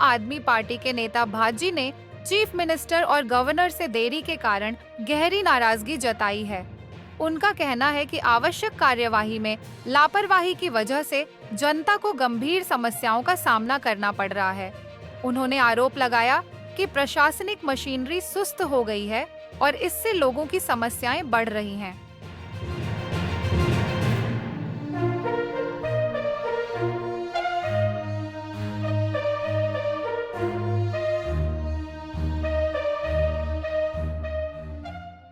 आदमी पार्टी के नेता भाजी ने चीफ मिनिस्टर और गवर्नर से देरी के कारण गहरी नाराजगी जताई है। उनका कहना है कि आवश्यक कार्यवाही में लापरवाही की वजह से जनता को गंभीर समस्याओं का सामना करना पड़ रहा है। उन्होंने आरोप लगाया कि प्रशासनिक मशीनरी सुस्त हो गई है और इससे लोगों की समस्याएं बढ़ रही हैं।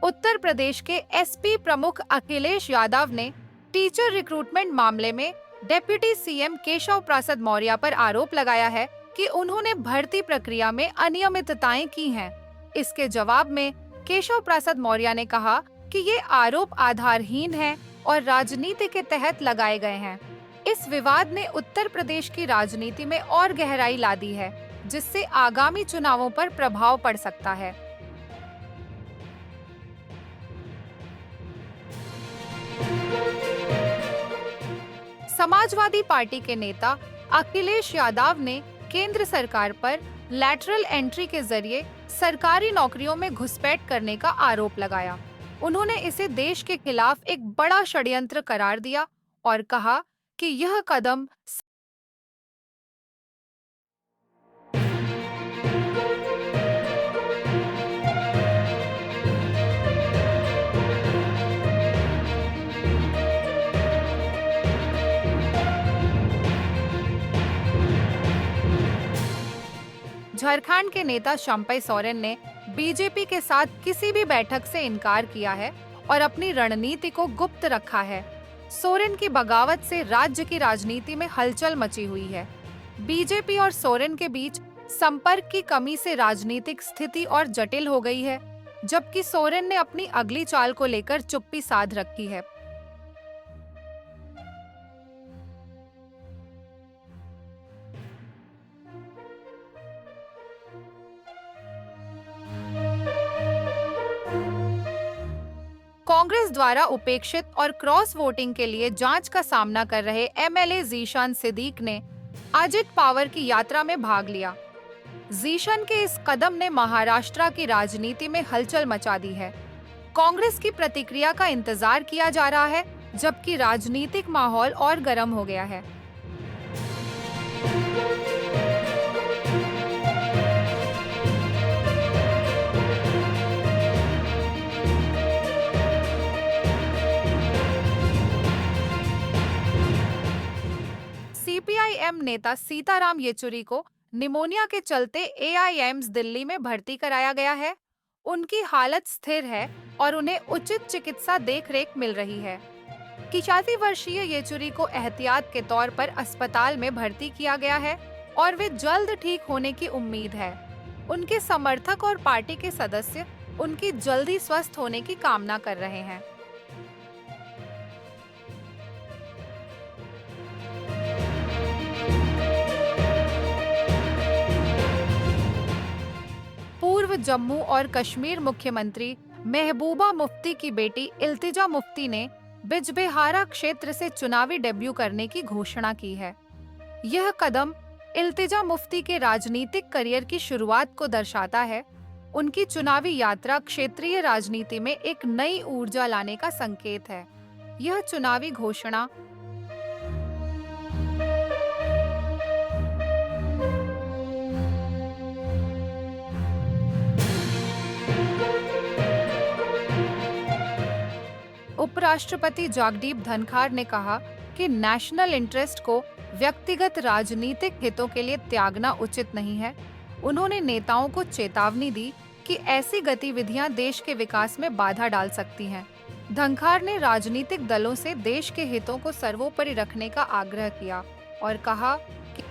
उत्तर प्रदेश के एसपी प्रमुख अखिलेश यादव ने टीचर रिक्रूटमेंट मामले में डेप्यूटी सीएम केशव प्रसाद मौर्य पर आरोप लगाया है कि उन्होंने भर्ती प्रक्रिया में अनियमितताएं की हैं। इसके जवाब में केशव प्रसाद मौर्य ने कहा कि ये आरोप आधारहीन हैं और राजनीति के तहत लगाए गए हैं। इस विवाद ने उत्तर प्रदेश की राजनीति में और गहराई ला दी है, जिससे आगामी चुनावों पर प्रभाव पड़ सकता है। समाजवादी पार्टी के नेता अखिलेश यादव ने केंद्र सरकार पर लैटरल एंट्री के जरिए सरकारी नौकरियों में घुसपैठ करने का आरोप लगाया। उन्होंने इसे देश के खिलाफ एक बड़ा षड्यंत्र करार दिया और कहा कि यह कदम झारखंड के नेता शंपई सोरेन ने बीजेपी के साथ किसी भी बैठक से इनकार किया है और अपनी रणनीति को गुप्त रखा है। सोरेन की बगावत से राज्य की राजनीति में हलचल मची हुई है। बीजेपी और सोरेन के बीच संपर्क की कमी से राजनीतिक स्थिति और जटिल हो गई है, जबकि सोरेन ने अपनी अगली चाल को लेकर चुप्पी साध रखी है। कांग्रेस द्वारा उपेक्षित और क्रॉस वोटिंग के लिए जांच का सामना कर रहे एमएलए जीशान सिद्दीक ने अजित पवार की यात्रा में भाग लिया। जीशान के इस कदम ने महाराष्ट्र की राजनीति में हलचल मचा दी है। कांग्रेस की प्रतिक्रिया का इंतजार किया जा रहा है, जबकि राजनीतिक माहौल और गर्म हो गया है। सीपीआईएम नेता सीताराम येचुरी को निमोनिया के चलते एआईएम्स दिल्ली में भर्ती कराया गया है। उनकी हालत स्थिर है और उन्हें उचित चिकित्सा देखरेख मिल रही है। 81 वर्षीय येचुरी को एहतियात के तौर पर अस्पताल में भर्ती किया गया है और वे जल्द ठीक होने की उम्मीद है। उनके समर्थक और पार्टी के सदस्य उनकी जल्दी स्वस्थ होने की कामना कर रहे हैं। पूर्व जम्मू और कश्मीर मुख्यमंत्री महबूबा मुफ्ती की बेटी इल्तिजा मुफ्ती ने बिजबेहारा क्षेत्र से चुनावी डेब्यू करने की घोषणा की है। यह कदम इल्तिजा मुफ्ती के राजनीतिक करियर की शुरुआत को दर्शाता है। उनकी चुनावी यात्रा क्षेत्रीय राजनीति में एक नई ऊर्जा लाने का संकेत है। यह चुनावी घोषणा उपराष्ट्रपति जगदीप धनखड़ ने कहा कि नेशनल इंटरेस्ट को व्यक्तिगत राजनीतिक हितों के लिए त्यागना उचित नहीं है। उन्होंने नेताओं को चेतावनी दी कि ऐसी गतिविधियां देश के विकास में बाधा डाल सकती हैं। धनखड़ ने राजनीतिक दलों से देश के हितों को सर्वोपरि रखने का आग्रह किया और कहा कि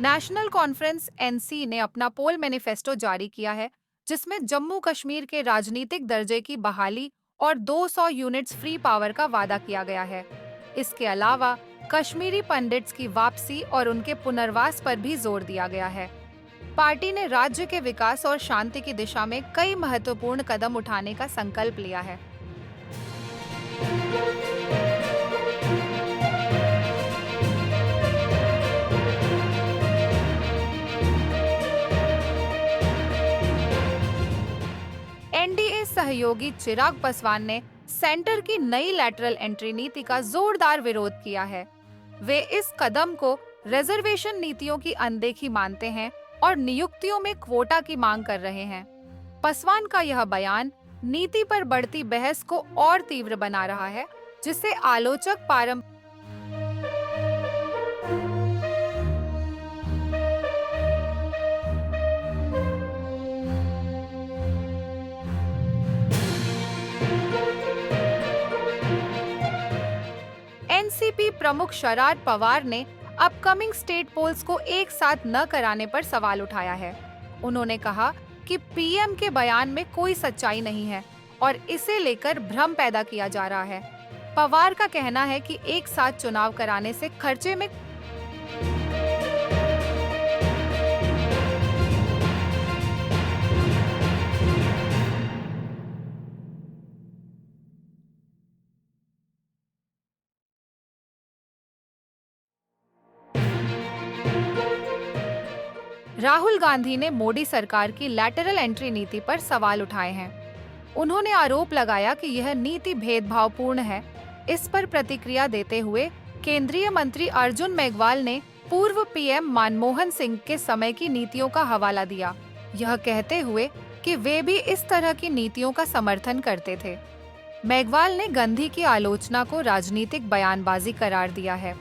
नेशनल कॉन्फ्रेंस एनसी ने अपना पोल मैनिफेस्टो जारी किया है, जिसमें जम्मू कश्मीर के राजनीतिक दर्जे की बहाली और 200 यूनिट्स फ्री पावर का वादा किया गया है। इसके अलावा कश्मीरी पंडित्स की वापसी और उनके पुनर्वास पर भी जोर दिया गया है। पार्टी ने राज्य के विकास और शांति की दिशा में कई महत्वपूर्ण कदम उठाने का संकल्प लिया है। सहयोगी चिराग पासवान ने सेंटर की नई लैटरल एंट्री नीति का जोरदार विरोध किया है। वे इस कदम को रिजर्वेशन नीतियों की अनदेखी मानते हैं और नियुक्तियों में क्वोटा की मांग कर रहे हैं। पासवान का यह बयान नीति पर बढ़ती बहस को और तीव्र बना रहा है, जिससे आलोचक पारंपरिक एनसीपी प्रमुख शरद पवार ने अपकमिंग स्टेट पोल्स को एक साथ न कराने पर सवाल उठाया है। उन्होंने कहा कि पीएम के बयान में कोई सच्चाई नहीं है और इसे लेकर भ्रम पैदा किया जा रहा है। पवार का कहना है कि एक साथ चुनाव कराने से खर्चे में राहुल गांधी ने मोदी सरकार की लैटरल एंट्री नीति पर सवाल उठाए हैं। उन्होंने आरोप लगाया कि यह नीति भेदभावपूर्ण है। इस पर प्रतिक्रिया देते हुए केंद्रीय मंत्री अर्जुन मेघवाल ने पूर्व पीएम मनमोहन सिंह के समय की नीतियों का हवाला दिया, यह कहते हुए कि वे भी इस तरह की नीतियों का समर्थन करते थे। मेघवाल ने गांधी की आलोचना को राजनीतिक बयानबाजी करार दिया है।